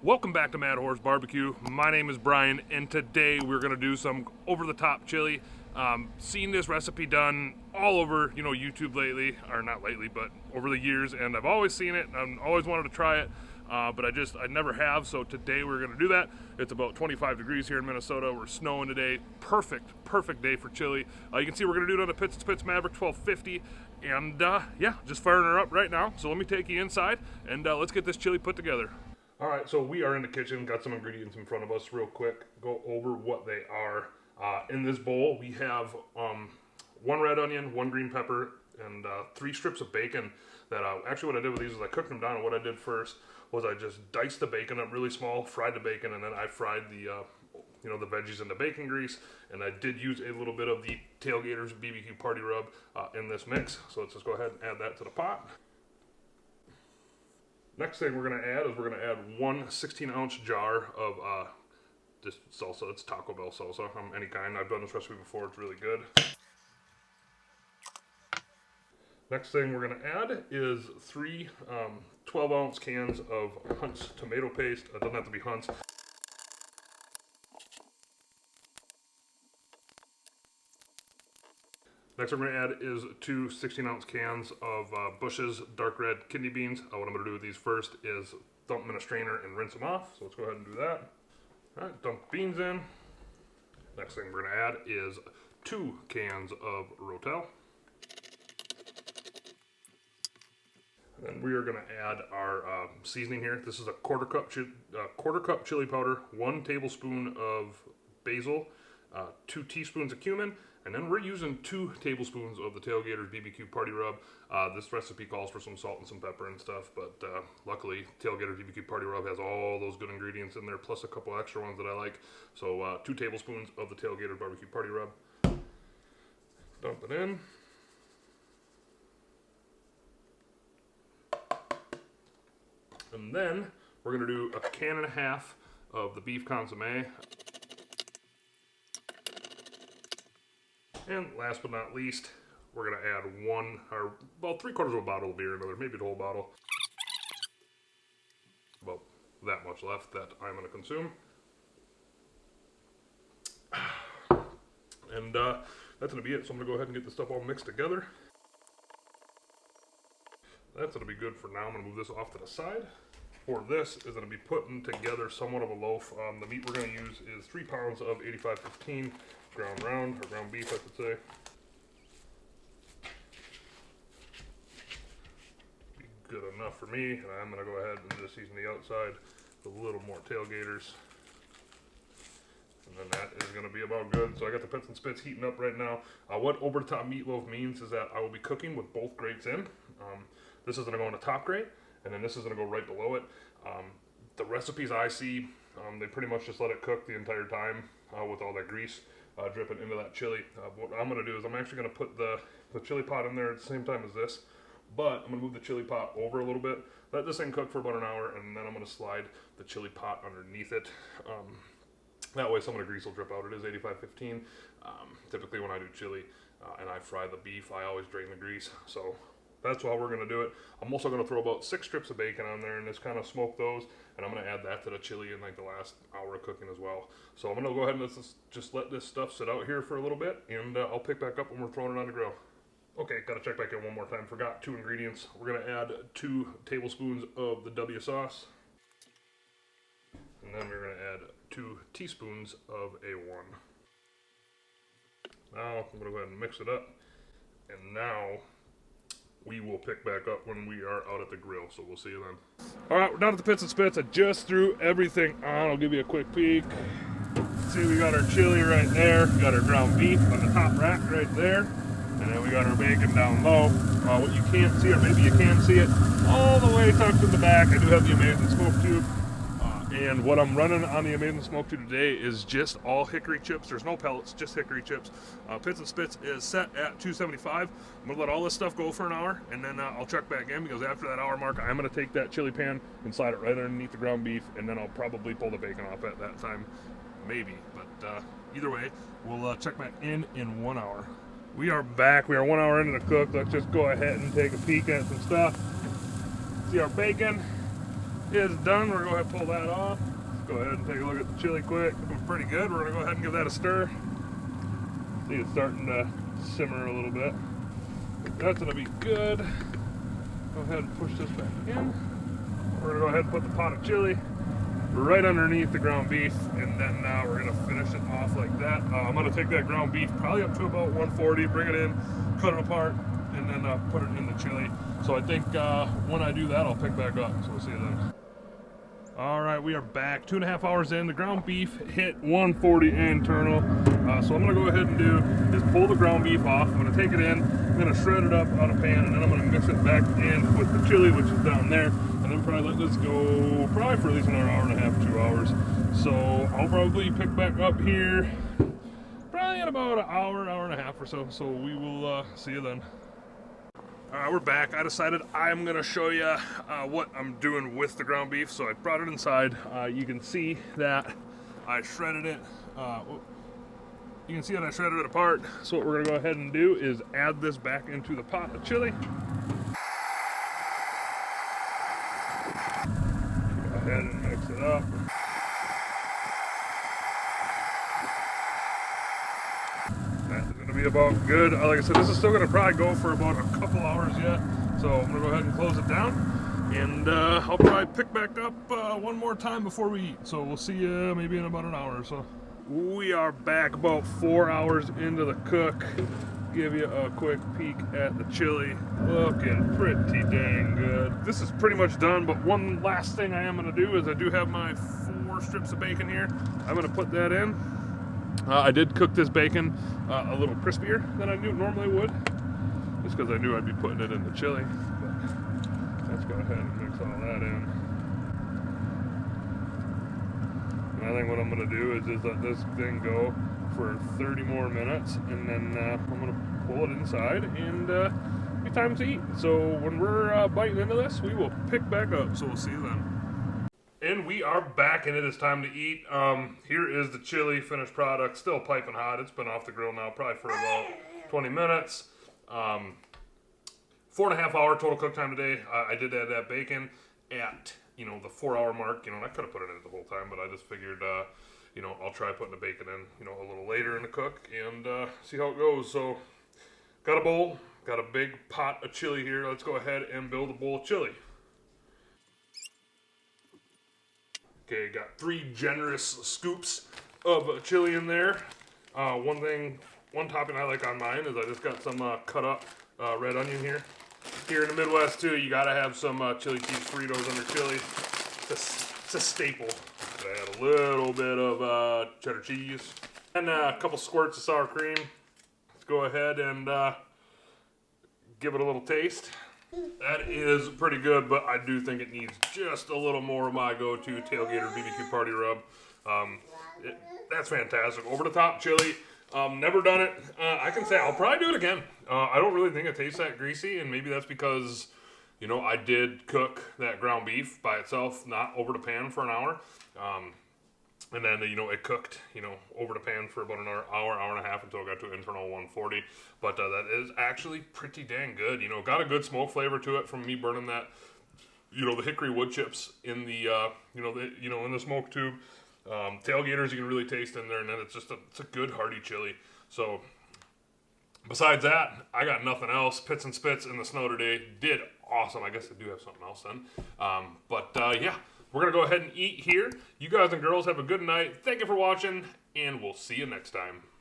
Welcome back to Mad Horse Barbecue. My name is Brian, and today we're gonna do some over-the-top chili. Seen this recipe done all over, YouTube lately, or not lately, but over the years, and I've always seen it, and I've always wanted to try it, but I never have, so today we're gonna do that. It's about 25 degrees here in Minnesota. We're snowing today. Perfect day for chili. You can see we're gonna do it on the Pits and Spits Maverick 1250, and yeah, just firing her up right now. So let me take you inside, and let's get this chili put together. All right, so we are in the kitchen, got some ingredients in front of us real quick. Go over what they are. In this bowl, we have 1 red onion, 1 green pepper, and 3 strips of bacon. That actually what I did with these is I cooked them down, and what I did first was I just diced the bacon up really small, fried the bacon, and then I fried the the veggies in the bacon grease, and I did use a little bit of the Tailgaters BBQ Party Rub in this mix. So let's just go ahead and add that to the pot. Next thing we're going to add is we're going to add 1 16-ounce jar of this salsa. It's Taco Bell salsa, any kind. I've done this recipe before. It's really good. Next thing we're going to add is 3 12-ounce cans of Hunt's tomato paste. It doesn't have to be Hunt's. Next we're going to add is 2 16-ounce cans of Bush's dark red kidney beans. What I'm going to do with these first is dump them in a strainer and rinse them off. So let's go ahead and do that. All right, dump beans in. Next thing we're going to add is 2 cans of Rotelle. And then we are going to add our seasoning here. This is a quarter cup chili powder, 1 tablespoon of basil, 2 teaspoons of cumin, and then we're using 2 tablespoons of the Tailgaters BBQ Party Rub. This recipe calls for some salt and some pepper and stuff, but luckily Tailgaters BBQ Party Rub has all those good ingredients in there, plus a couple extra ones that I like. So 2 tablespoons of the Tailgaters BBQ Party Rub. Dump it in. And then we're going to do 1.5 cans of the Beef Consumme. And last but not least, we're going to add about 3/4 of a bottle of beer in there, maybe the whole bottle. About that much left that I'm going to consume. And that's going to be it. So I'm going to go ahead and get this stuff all mixed together. That's going to be good for now. I'm going to move this off to the side. For this is going to be putting together somewhat of a loaf. The meat we're going to use is 3 pounds of 85/15 ground round, or ground beef I should say. Be good enough for me, and I'm going to go ahead and just season the outside with a little more Tailgaters. And then that is going to be about good. So I got the Pits and Spits heating up right now. What over the top meatloaf means is that I will be cooking with both grates in. This is going to go in the top grate, and then this is going to go right below it. The recipes I see, they pretty much just let it cook the entire time with all that grease dripping into that chili. What I'm going to do is I'm actually going to put the chili pot in there at the same time as this, but I'm going to move the chili pot over a little bit, let this thing cook for about an hour, and then I'm going to slide the chili pot underneath it. That way some of the grease will drip out. It is 85/15. Typically when I do chili and I fry the beef, I always drain the grease. So that's how we're going to do it. I'm also going to throw about 6 strips of bacon on there and just kind of smoke those. And I'm going to add that to the chili in like the last hour of cooking as well. So I'm going to go ahead and just let this stuff sit out here for a little bit. And I'll pick back up when we're throwing it on the grill. Okay, got to check back in one more time. Forgot 2 ingredients. We're going to add 2 tablespoons of the W sauce. And then we're going to add 2 teaspoons of A1. Now I'm going to go ahead and mix it up. And now we will pick back up when we are out at the grill, so we'll see you then. All right, we're down at the Pits and Spits. I just threw everything on. I'll give you a quick peek. See, we got our chili right there. We got our ground beef on the top rack right there. And then we got our bacon down low. What you can't see, or maybe you can see it, all the way tucked in the back, I do have the Amazing Smoke Tube. And what I'm running on the Amazing Smoke Tube today is just all hickory chips. There's no pellets, just hickory chips. Pits and Spits is set at 275. I'm going to let all this stuff go for an hour, and then I'll check back in, because after that hour mark, I'm going to take that chili pan and slide it right underneath the ground beef, and then I'll probably pull the bacon off at that time, maybe. But either way, we'll check back in 1 hour. We are back. We are 1 hour into the cook. Let's just go ahead and take a peek at some stuff. See our bacon is done. We're going to go ahead and pull that off. Let's go ahead and take a look at the chili quick. Looking pretty good. We're going to go ahead and give that a stir. See, it's starting to simmer a little bit. That's going to be good. Go ahead and push this back in. We're going to go ahead and put the pot of chili right underneath the ground beef, and then we're going to finish it off like that. I'm going to take that ground beef probably up to about 140, bring it in, cut it apart, and then put it in the chili. So I think when I do that, I'll pick back up. So we'll see you then. All right, we are back 2.5 hours in. The ground beef hit 140 internal. So I'm going to go ahead and do is pull the ground beef off. I'm going to take it in, I'm going to shred it up on a pan, and then I'm going to mix it back in with the chili, which is down there, and then probably let this go probably for at least another hour and a half, 2 hours. So I'll probably pick back up here probably in about an hour, hour and a half or so. So we will see you then. All right, we're back. I decided I'm gonna show you what I'm doing with the ground beef. So I brought it inside. You can see that I shredded it. You can see that I shredded it apart. So what we're gonna go ahead and do is add this back into the pot of chili. Go ahead and mix it up. That's gonna be about good. Like I said, this is still gonna probably go for about a couple hours yet. So I'm gonna go ahead and close it down, and I'll probably pick back up one more time before we eat. So we'll see you maybe in about an hour or so. We are back about 4 hours into the cook. Give you a quick peek at the chili. Looking pretty dang good. This is pretty much done, but one last thing I am gonna do is I do have my 4 strips of bacon here. I'm gonna put that in. I did cook this bacon a little crispier than I normally would, just because I knew I'd be putting it in the chili. But let's go ahead and mix all that in. And I think what I'm going to do is let this thing go for 30 more minutes, and then I'm going to pull it inside, and be time to eat. So when we're biting into this, we will pick back up. So we'll see you then. And we are back, and it is time to eat. Here is the chili finished product, still piping hot. It's been off the grill now probably for about 20 minutes. 4.5 hour total cook time today. I did add that bacon at, the 4 hour mark. I could have put it in the whole time, but I just figured, I'll try putting the bacon in, a little later in the cook and see how it goes. So, got a bowl, got a big pot of chili here. Let's go ahead and build a bowl of chili. Okay, got 3 generous scoops of chili in there. One topping I like on mine is I just got some cut up red onion here. Here in the Midwest too, you gotta have some chili cheese Fritos under chili. It's a staple. I add a little bit of cheddar cheese and a couple squirts of sour cream. Let's go ahead and give it a little taste. That is pretty good, but I do think it needs just a little more of my go-to Tailgater BBQ Party Rub. That's fantastic. Over the top chili. Never done it. I can say I'll probably do it again. I don't really think it tastes that greasy, and maybe that's because, I did cook that ground beef by itself, not over the pan for an hour. And then, it cooked, over the pan for about another hour, hour and a half until it got to internal 140. But that is actually pretty dang good. Got a good smoke flavor to it from me burning that, the hickory wood chips in the, in the smoke tube. Tailgaters you can really taste in there, and then it's a good hearty chili. So besides that, I got nothing else. Pits and Spits in the snow today did awesome. I guess I do have something else then. Yeah, we're gonna go ahead and eat here. You guys and girls have a good night. Thank you for watching, and we'll see you next time.